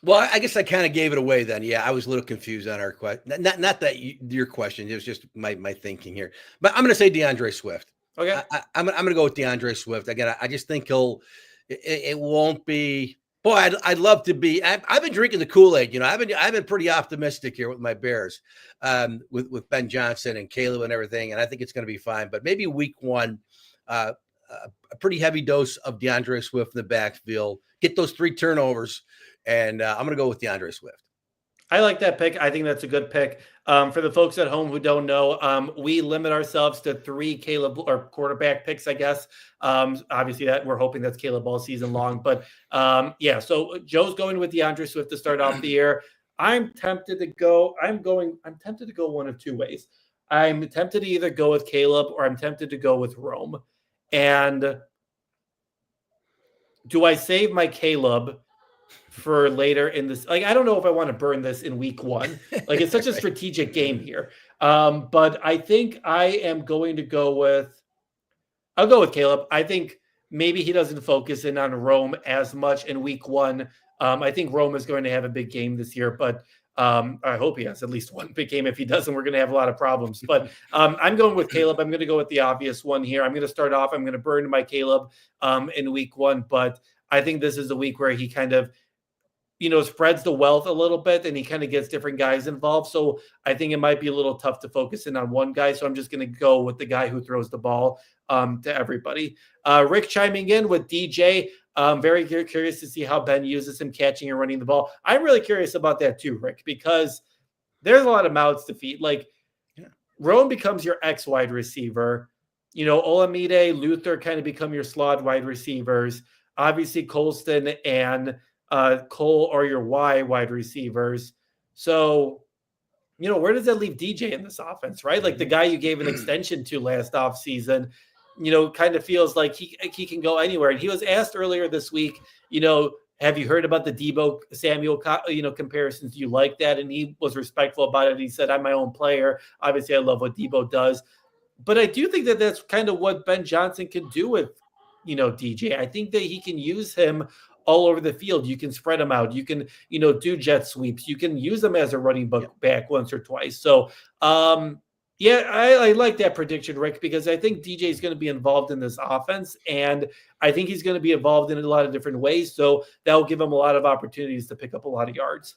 Well, I guess I kind of gave it away then. Yeah, I was a little confused on our question. Not that your question. It was just my thinking here. But I'm going to say DeAndre Swift. Okay. I'm going to go with DeAndre Swift. Again, I just think it won't be. Boy, I'd love to be. I've been drinking the Kool-Aid. I've been pretty optimistic here with my Bears, with Ben Johnson and Caleb and everything, and I think it's going to be fine. But maybe week 1, a pretty heavy dose of DeAndre Swift in the backfield. Get those 3 turnovers. And I'm going to go with DeAndre Swift. I like that pick. I think that's a good pick. For the folks at home who don't know, we limit ourselves to 3 Caleb or quarterback picks, I guess. Obviously, that we're hoping that's Caleb all season long. But so Joe's going with DeAndre Swift to start off the year. I'm tempted to go one of 2 ways. I'm tempted to either go with Caleb or I'm tempted to go with Rome. And do I save my Caleb for later in this? Like, I don't know if I want to burn this in week 1. Like, it's such a strategic game here. But I think I am going to I'll go with Caleb. I think maybe he doesn't focus in on Rome as much in week 1. I think Rome is going to have a big game this year, but I hope he has at least one big game. If he doesn't, we're going to have a lot of problems. But I'm going with Caleb. I'm going to go with the obvious one here. I'm going to start off. I'm going to burn my Caleb in week 1, but I think this is a week where he kind of spreads the wealth a little bit and he kind of gets different guys involved. So I think it might be a little tough to focus in on one guy. So I'm just going to go with the guy who throws the ball to everybody. Rick chiming in with DJ. Very curious to see how Ben uses him catching and running the ball. I'm really curious about that too, Rick, because there's a lot of mouths to feed. Like Rome becomes your X wide receiver. Olamide, Luther kind of become your slot wide receivers. Obviously Colston and Cole are your Y wide receivers. So where does that leave DJ in this offense, right? Like the guy you gave an extension to last offseason, kind of feels like he can go anywhere. And he was asked earlier this week, have you heard about the Debo Samuel, comparisons? Do you like that? And he was respectful about it. He said, I'm my own player. Obviously, I love what Debo does. But I do think that that's kind of what Ben Johnson can do with, DJ. I think that he can use him all over the field. You can spread him out. You can, do jet sweeps. You can use him as a running back once or twice. So, yeah, I like that prediction, Rick, because I think DJ is going to be involved in this offense, and I think he's going to be involved in a lot of different ways. So that will give him a lot of opportunities to pick up a lot of yards.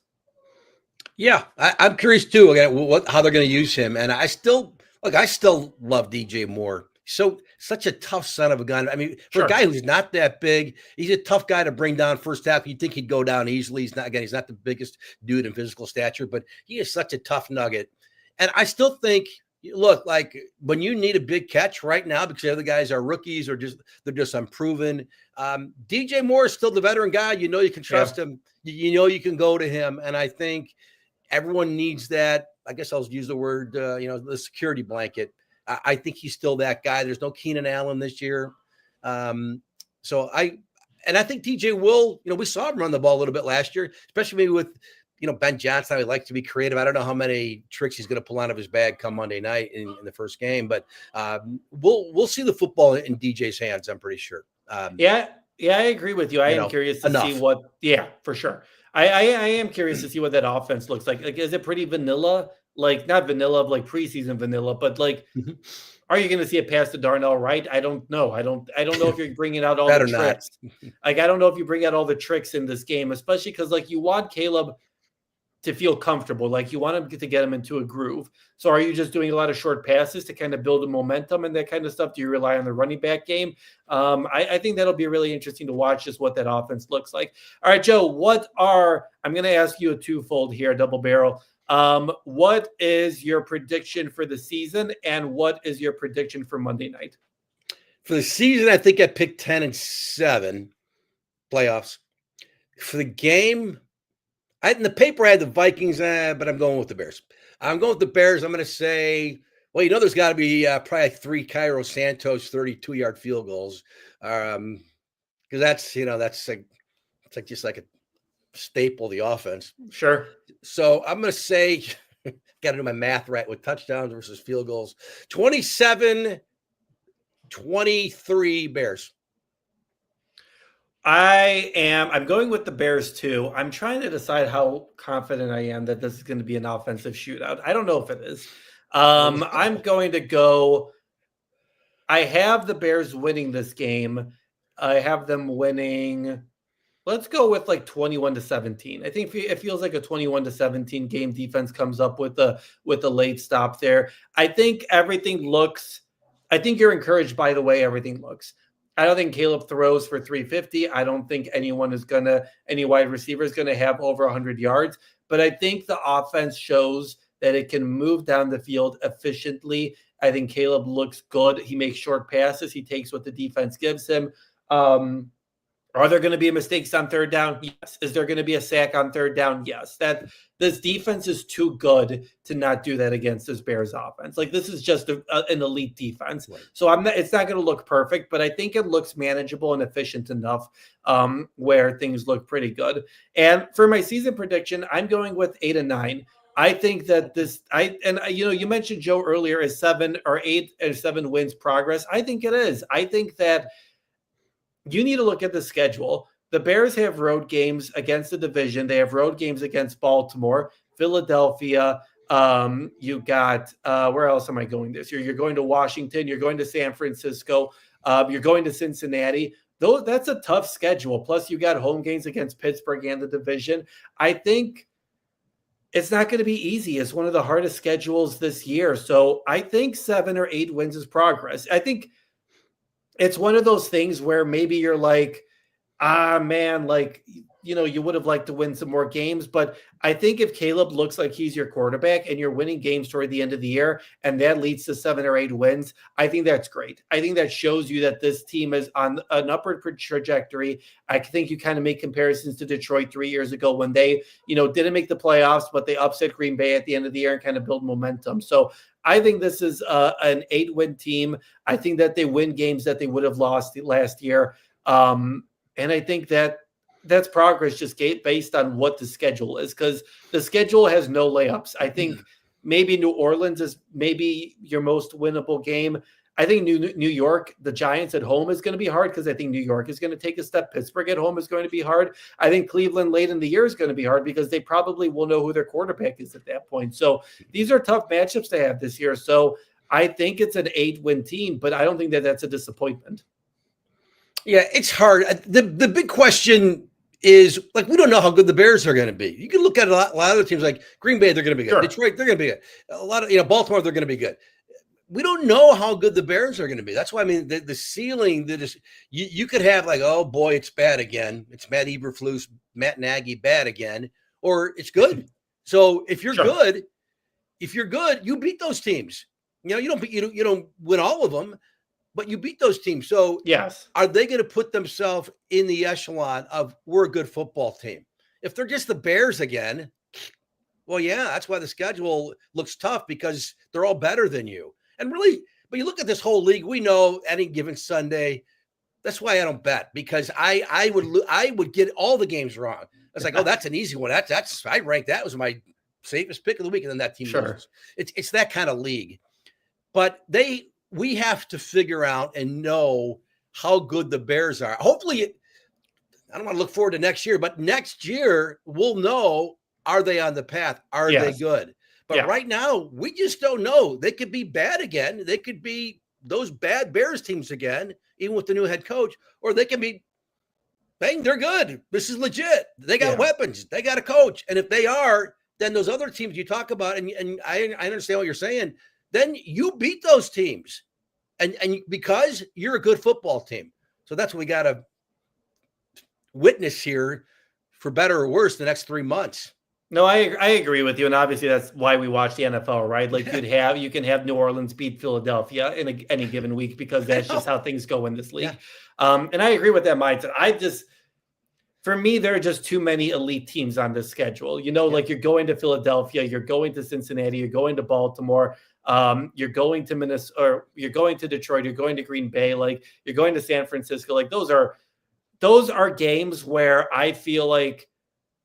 Yeah, I'm curious too. Again, how they're going to use him, and I still love DJ Moore. So such a tough son of a gun. I mean, for a guy who's not that big, he's a tough guy to bring down first half. You'd think he'd go down easily. He's not the biggest dude in physical stature, but he is such a tough nugget. And I still think, look, like when you need a big catch right now because the other guys are rookies or they're just unproven. DJ Moore is still the veteran guy. You can trust him. You can go to him. And I think everyone needs that. I guess I'll use the word, the security blanket. I think he's still that guy. There's no Keenan Allen this year. So I think TJ will, we saw him run the ball a little bit last year, especially maybe with, Ben Johnson. I would like to be creative. I don't know how many tricks he's going to pull out of his bag come Monday night in the first game, but we'll see the football in DJ's hands. I'm pretty sure. Yeah, I agree with you. I am curious to see what, for sure. I am curious to see what that offense looks like. Like, is it pretty vanilla? Like not vanilla of like preseason vanilla, but like, are you going to see a pass to Darnell Wright? I don't know. I don't know if you're bringing out all the tricks. Like, I don't know if you bring out all the tricks in this game, especially because like you want Caleb to feel comfortable. Like you want him to get him into a groove. So are you just doing a lot of short passes to kind of build a momentum and that kind of stuff? Do you rely on the running back game? I think that'll be really interesting to watch just what that offense looks like. All right, Joe, I'm going to ask you a twofold here, double barrel. What is your prediction for the season and what is your prediction for Monday night? For the season, I think I picked 10-7 playoffs. For the game, in the paper, I had the Vikings, but I'm going with the Bears. I'm going with the Bears. I'm going to say, well, there's got to be probably 3 Cairo Santos 32-yard field goals. Because that's, it's just like a staple of the offense. Sure. So I'm going to say, got to do my math right with touchdowns versus field goals. 27-23 Bears. I'm going with the Bears too. I'm trying to decide how confident I am that this is going to be an offensive shootout. I don't know if it is. I'm going to go. I have the Bears winning this game. I have them winning. Let's go with like 21-17. I think it feels like a 21-17 game. Defense comes up with a late stop there. I think you're encouraged by the way everything looks. I don't think Caleb throws for 350. I don't think any wide receiver is going to have over 100 yards. But I think the offense shows that it can move down the field efficiently. I think Caleb looks good. He makes short passes. He takes what the defense gives him. Are there going to be mistakes on third down? Yes. Is there going to be a sack on third down? Yes. This defense is too good to not do that against this Bears offense. Like this is just an elite defense. Right. So it's not going to look perfect, but I think it looks manageable and efficient enough where things look pretty good. And for my season prediction, I'm going with 8-9. I think that you mentioned Joe earlier is 7 or 8 or 7 wins progress. I think it is. I think that you need to look at the schedule. The Bears have road games against the division. They have road games against Baltimore, Philadelphia. You got where else am I going this year? You're going to Washington. You're going to San Francisco. You're going to Cincinnati. That's a tough schedule. Plus, you got home games against Pittsburgh and the division. I think it's not going to be easy. It's one of the hardest schedules this year. So I think 7 or 8 wins is progress. I think it's one of those things where maybe you're like, man, like you would have liked to win some more games, but I think if Caleb looks like he's your quarterback and you're winning games toward the end of the year and that leads to 7 or 8 wins, I think that's great. I think that shows you that this team is on an upward trajectory. I think you kind of make comparisons to Detroit 3 years ago when they, didn't make the playoffs, but they upset Green Bay at the end of the year and kind of build momentum. So I think this is an 8-win team. I think that they win games that they would have lost last year. And I think that's progress just based on what the schedule is, because the schedule has no layups. I think maybe New Orleans is maybe your most winnable game. I think New York, the Giants at home is going to be hard because I think New York is going to take a step. Pittsburgh at home is going to be hard. I think Cleveland late in the year is going to be hard because they probably will know who their quarterback is at that point. So these are tough matchups to have this year. So I think it's an 8-win team, but I don't think that that's a disappointment. Yeah, it's hard. The big question is, like, we don't know how good the Bears are going to be. You can look at a lot of other teams like Green Bay, they're going to be good. Sure. Detroit, they're going to be good. A lot of, Baltimore, they're going to be good. We don't know how good the Bears are going to be. That's why, the ceiling that is, you could have like, oh boy, it's bad again. It's Matt Eberflus, Matt Nagy bad again, or it's good. So if you're good, you beat those teams. You don't win all of them, but you beat those teams. So yes, are they going to put themselves in the echelon of we're a good football team? If they're just the Bears again, well, yeah, that's why the schedule looks tough because they're all better than you. And really, but you look at this whole league, we know any given Sunday, that's why I don't bet, because I would get all the games wrong. It's like, oh, that's an easy one. That's I ranked that was my safest pick of the week, and then that team loses. It's that kind of league. But we have to figure out and know how good the Bears are. Hopefully, I don't want to look forward to next year, but next year we'll know, are they on the path? Are they good? But right now, we just don't know. They could be bad again. They could be those bad Bears teams again, even with the new head coach, or they can be, bang, they're good. This is legit. They got weapons. They got a coach. And if they are, then those other teams you talk about, and I understand what you're saying, then you beat those teams. And because you're a good football team. So that's what we got to witness here, for better or worse, the next 3 months. No, I agree with you, and obviously that's why we watch the NFL, right? Like you can have New Orleans beat Philadelphia in any given week because that's just how things go in this league. Yeah. And I agree with that mindset. For me, there are just too many elite teams on this schedule. Like you're going to Philadelphia, you're going to Cincinnati, you're going to Baltimore, you're going to Minnesota, or you're going to Detroit, you're going to Green Bay, like you're going to San Francisco. Like those are games where I feel like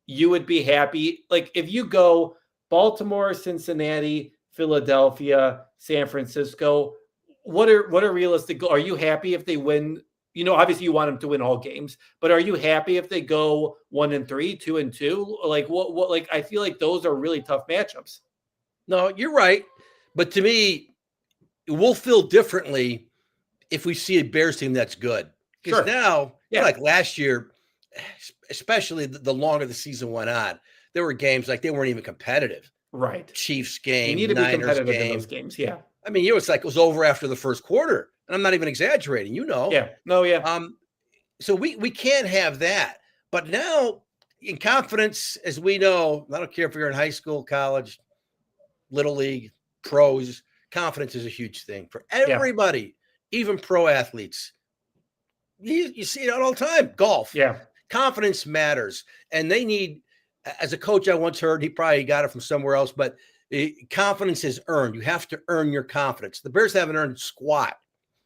you would be happy. Like if you go Baltimore, Cincinnati, Philadelphia, San Francisco, what are realistic? Are you happy if they win? Obviously you want them to win all games, but are you happy if they go 1-3, 2-2? Like what? Like I feel like those are really tough matchups. No, you're right. But to me, we'll feel differently if we see a Bears team that's good. Because now, like last year, especially the longer the season went on, there were games like they weren't even competitive. Right. Chiefs game, you need to Niners be competitive game. in those games. Yeah. I mean, it's like it was over after the first quarter. And I'm not even exaggerating, Yeah. No, yeah. So we can't have that. But now, in confidence, as we know, I don't care if you're in high school, college, little league, pros, confidence is a huge thing for everybody, even pro athletes. You see it all the time. Golf. Yeah. Confidence matters. And they need, as a coach I once heard, he probably got it from somewhere else, but confidence is earned. You have to earn your confidence. The Bears haven't earned squat.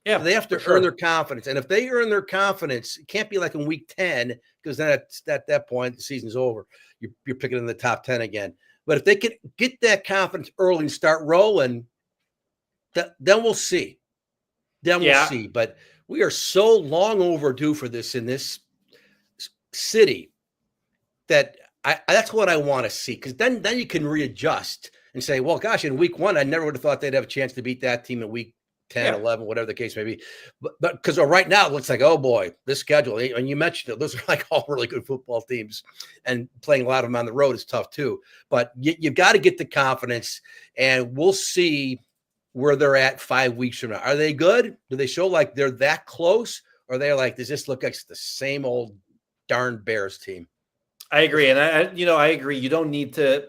Yeah, so they have to earn their confidence. And if they earn their confidence, it can't be like in week 10, because then at that point, the season's over. You're picking in the top 10 again. But if they can get that confidence early and start rolling, then we'll see. Then we'll see. But we are so long overdue for this in this city that that's what I want to see. Because then you can readjust and say, well, gosh, in week 1, I never would have thought they'd have a chance to beat that team in week 10, 11, whatever the case may be. But because right now it looks like, oh boy, this schedule, and you mentioned it, those are like all really good football teams, and playing a lot of them on the road is tough too. But you've got to get the confidence, and we'll see where they're at 5 weeks from now. Are they good? Do they show like they're that close? Or are they like, does this look like the same old darn Bears team? I agree. And I agree. You don't need to,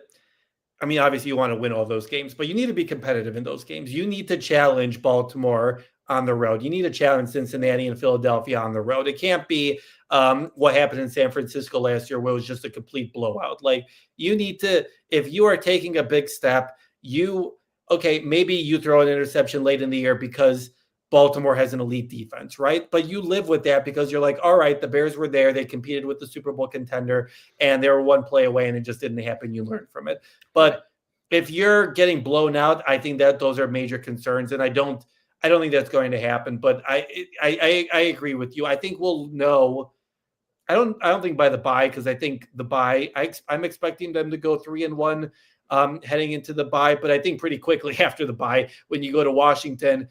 I mean, obviously you want to win all those games, but you need to be competitive in those games. You need to challenge Baltimore on the road. You need to challenge Cincinnati and Philadelphia on the road. It can't be what happened in San Francisco last year, where it was just a complete blowout. Like, you need to, if you are taking a big step, maybe you throw an interception late in the year because Baltimore has an elite defense, right? But you live with that because you're like, all right, the Bears were there. They competed with the Super Bowl contender and they were one play away and it just didn't happen. You learn from it. But if you're getting blown out, I think that those are major concerns. And I don't think that's going to happen. But I agree with you. I think we'll know. I don't think by the bye, because I think the bye, I'm expecting them to go 3-1 heading into the bye, but I think pretty quickly after the bye, when you go to Washington,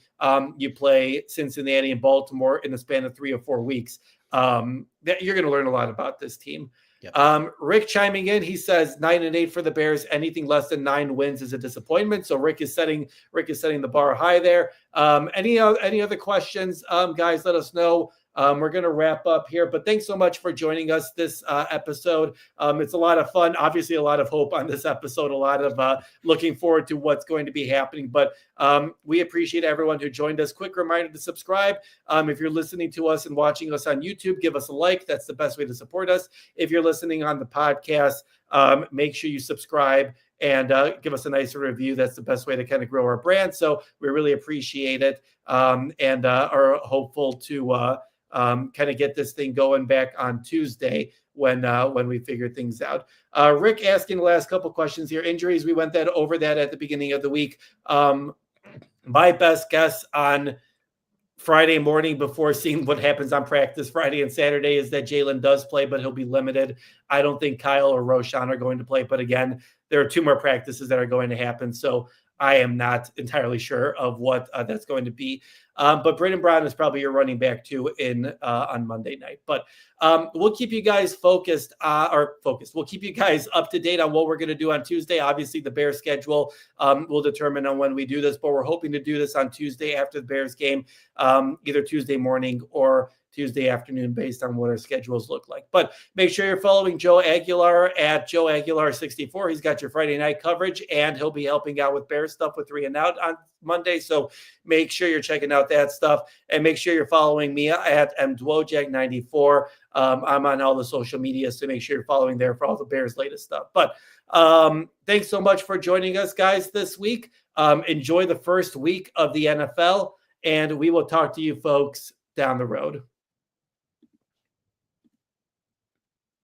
you play Cincinnati and Baltimore in the span of 3 or 4 weeks. That you're going to learn a lot about this team. Yep. Rick chiming in, he says 9-8 for the Bears. Anything less than 9 wins is a disappointment. So Rick is setting the bar high there. Any other questions, guys? Let us know. We're going to wrap up here, but thanks so much for joining us this episode. It's a lot of fun, obviously a lot of hope on this episode, a lot of looking forward to what's going to be happening, but we appreciate everyone who joined us. Quick reminder to subscribe. If you're listening to us and watching us on YouTube, give us a like. That's the best way to support us. If you're listening on the podcast, make sure you subscribe and give us a nice review. That's the best way to kind of grow our brand. So we really appreciate it, and are hopeful to kind of get this thing going back on Tuesday when we figure things out. Rick asking the last couple questions here. Injuries, we went over that at the beginning of the week. My best guess on Friday morning, before seeing what happens on practice Friday and Saturday, is that Jalen does play, but he'll be limited. I don't think Kyle or Roshan are going to play, but again, there are 2 more practices that are going to happen, so I am not entirely sure of what that's going to be. But Brandon Brown is probably your running back too on Monday night. But we'll keep you guys focused. We'll keep you guys up to date on what we're going to do on Tuesday. Obviously, the Bears schedule will determine on when we do this, but we're hoping to do this on Tuesday after the Bears game, either Tuesday morning or Tuesday afternoon, based on what our schedules look like. But make sure you're following Joe Aguilar at Joe Aguilar 64. He's got your Friday night coverage, and he'll be helping out with Bears stuff with 3 and Out on Monday. So make sure you're checking out that stuff, and make sure you're following me at Dwojak 94. I'm on all the social media, so make sure you're following there for all the Bears latest stuff. But thanks so much for joining us, guys, this week. Enjoy the first week of the NFL, and we will talk to you folks down the road.